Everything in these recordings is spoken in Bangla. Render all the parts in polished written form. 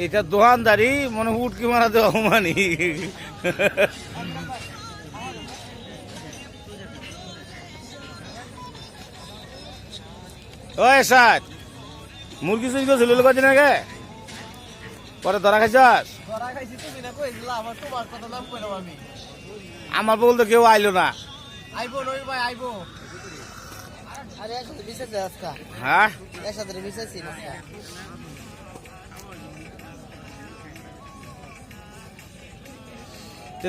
এটা দোকানদারি মনে উটকি মারা দেওয়া মানি ওই সাত মুরগি চুরি করছিল কদিন আগে পরে ধরা খাইছাস আমার বলতো কেউ আইলো না হ্যাঁ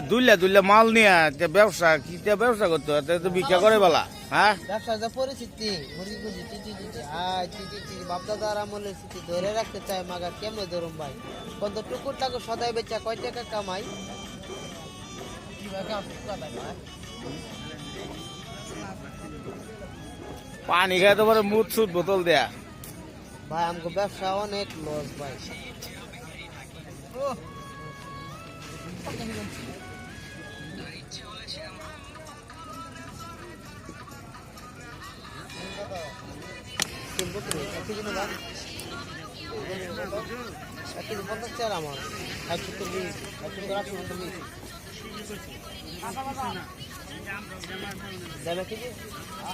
দুইলা মাল নিয়ে ব্যবসা কি ব্যবসা করতো ভিক্ষা করে বলা হ্যাঁ ব্যবসার যা পরিস্থিতি বাপদাদার আমলের স্মৃতি ধরে রাখতে চাই মাগার কেমনে ধরুন ভাই কত টুকুর টাকা সদাই বেচা কয় টাকা কামাই পানি খায় তো পরে মুখ সুট বোতল দেয়া ভাই আমাকে ব্যবসা অনেক লস ভাই আমার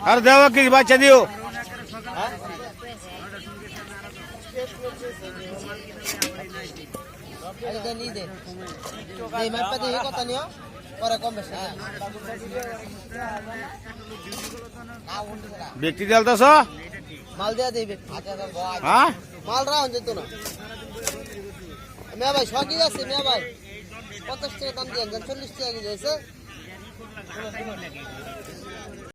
আর দেওয়া কি বাচ্চা দিও কথা নিও পরে কম বেশি ব্যক্তি দেলতাছ মাল দেয়া দিবে হ্যাঁ মাল রাখুন যেত না মেয়া ভাই শখই আছে মেয়া ভাই 50 টাকা দাম দিয়ে 40 টাকা কেজি হয়েছে